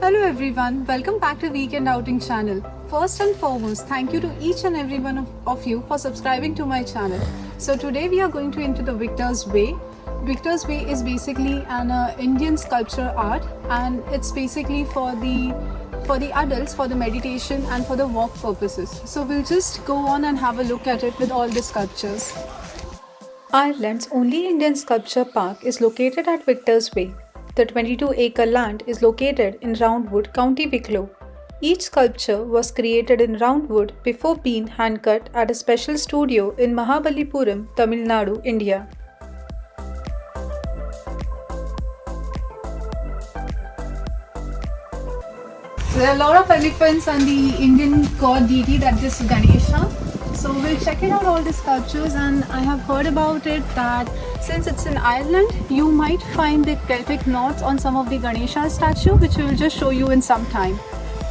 Hello everyone, welcome back to Weekend Outing channel. First and foremost, thank you to each and every one of you for subscribing to my channel. So today we are going to into the Victor's Way. Victor's Way is basically an Indian sculpture art, and it's basically for the adults, for the meditation and for the walk purposes. So we'll just go on and have a look at it with all the sculptures. Ireland's only Indian sculpture park is located at Victor's Way. The 22-acre land is located in Roundwood, County Wicklow. Each sculpture was created in roundwood before being hand-cut at a special studio in Mahabalipuram, Tamil Nadu, India. So there are a lot of elephants and the Indian god deity, that is Ganesha. So we'll check it out all the sculptures, and I have heard about it that since it's in Ireland, you might find the Celtic knots on some of the Ganesha statue, which we will just show you in some time.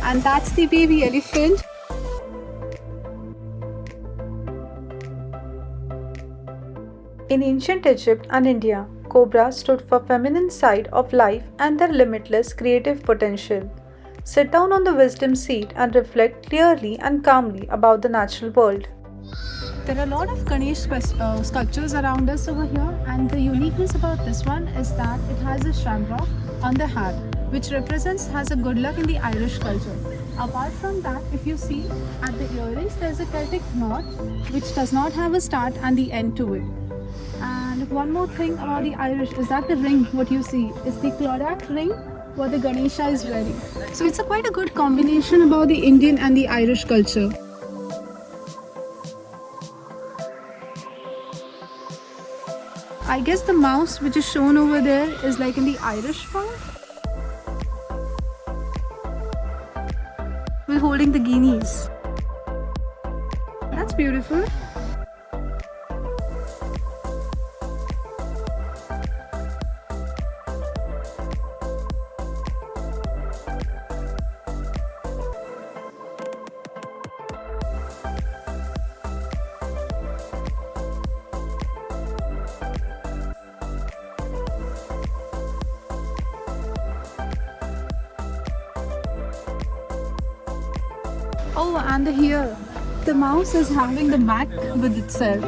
And that's the baby elephant. In ancient Egypt and India, cobra stood for feminine side of life and their limitless creative potential. Sit down on the wisdom seat and reflect clearly and calmly about the natural world. There are a lot of Ganesh sculptures around us over here, and the uniqueness about this one is that it has a shamrock on the hat, which has a good luck in the Irish culture. Apart from that, if you see at the earrings, there is a Celtic knot which does not have a start and the end to it. And one more thing about the Irish is that the ring, what you see, is the Clodagh ring what the Ganesha is wearing. So it's quite a good combination about the Indian and the Irish culture. I guess the mouse which is shown over there is like in the Irish form. We're holding the guineas. That's beautiful. Oh, and here, the mouse is having the back with itself.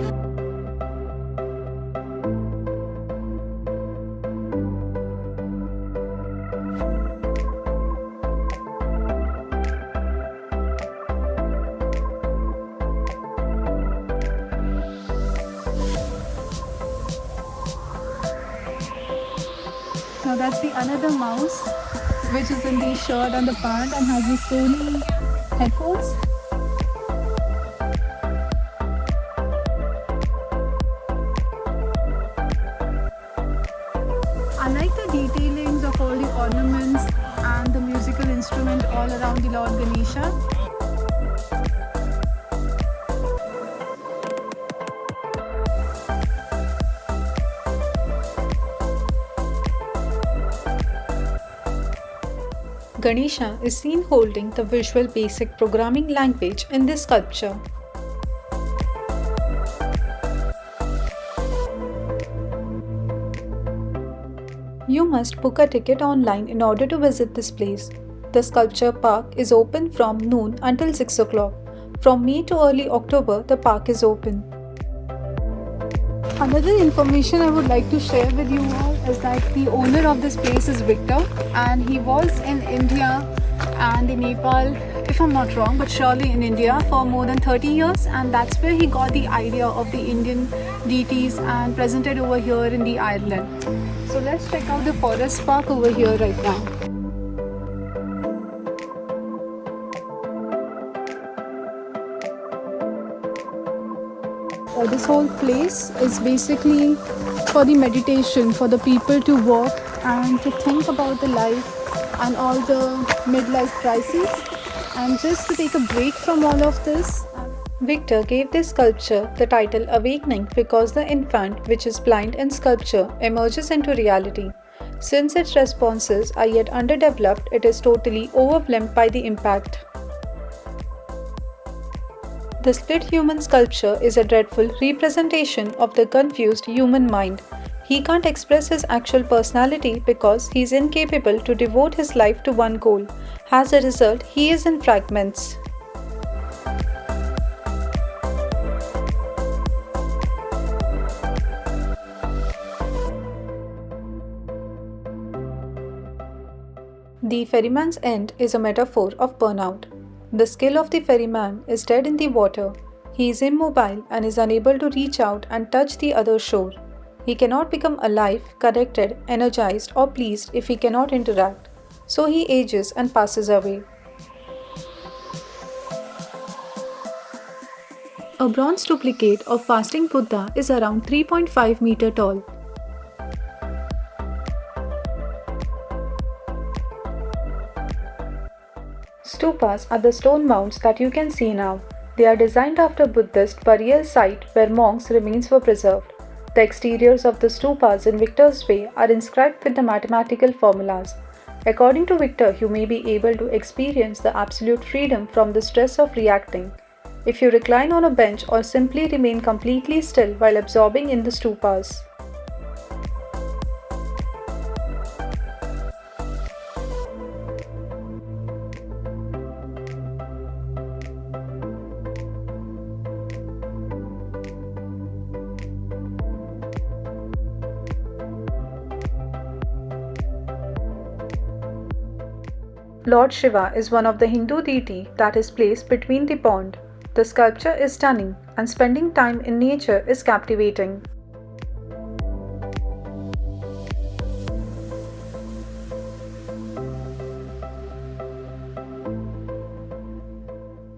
Now that's the another mouse, which is in the shirt and the pant and has the Sony headphones. I like the detailings of all the ornaments and the musical instrument all around the Lord Ganesha. Ganesha is seen holding the Visual Basic Programming language in this sculpture. You must book a ticket online in order to visit this place. The sculpture park is open from noon until 6 o'clock. From May to early October, the park is open. Another information I would like to share with you all is that the owner of this place is Victor, and he was in India and in Nepal, if I'm not wrong, but surely in India for more than 30 years, and that's where he got the idea of the Indian deities and presented over here in the Ireland. So let's check out the forest park over here right now. This whole place is basically for the meditation, for the people to walk and to think about the life and all the midlife crises, and just to take a break from all of this. Victor gave this sculpture the title Awakening because the infant, which is blind in sculpture, emerges into reality. Since its responses are yet underdeveloped, it is totally overwhelmed by the impact. The split human sculpture is a dreadful representation of the confused human mind. He can't express his actual personality because he's incapable to devote his life to one goal. As a result, he is in fragments. The ferryman's end is a metaphor of burnout. The skill of the ferryman is dead in the water. He is immobile and is unable to reach out and touch the other shore. He cannot become alive, connected, energized, or pleased if he cannot interact. So he ages and passes away. A bronze duplicate of fasting Buddha is around 3.5 meter tall. Stupas are the stone mounds that you can see now. They are designed after Buddhist burial site where monks' remains were preserved. The exteriors of the stupas in Victor's Way are inscribed with the mathematical formulas. According to Victor, you may be able to experience the absolute freedom from the stress of reacting. If you recline on a bench or simply remain completely still while absorbing in the stupas. Lord Shiva is one of the Hindu deity that is placed between the pond. The sculpture is stunning and spending time in nature is captivating.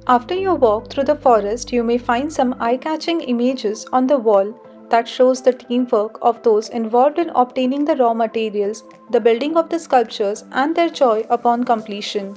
After your walk through the forest, you may find some eye-catching images on the wall that shows the teamwork of those involved in obtaining the raw materials, the building of the sculptures, and their joy upon completion.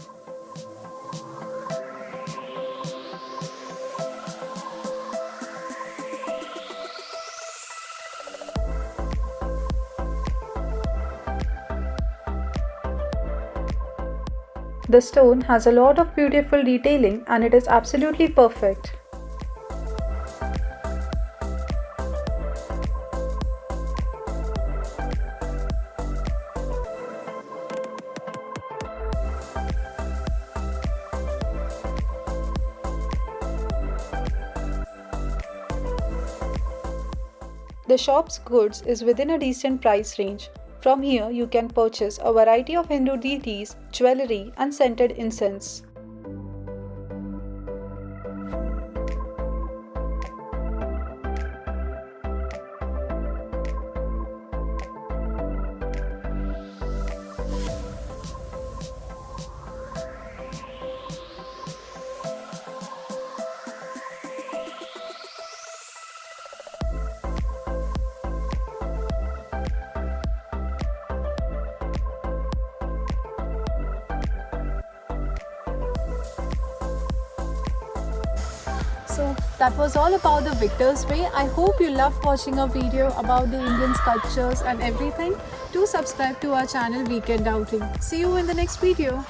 The stone has a lot of beautiful detailing and it is absolutely perfect. The shop's goods is within a decent price range. From here, you can purchase a variety of Hindu deities, jewelry, and scented incense. So that was all about the Victor's Way. I hope you loved watching a video about the Indian sculptures and everything. Do subscribe to our channel Weekend Outing. See you in the next video.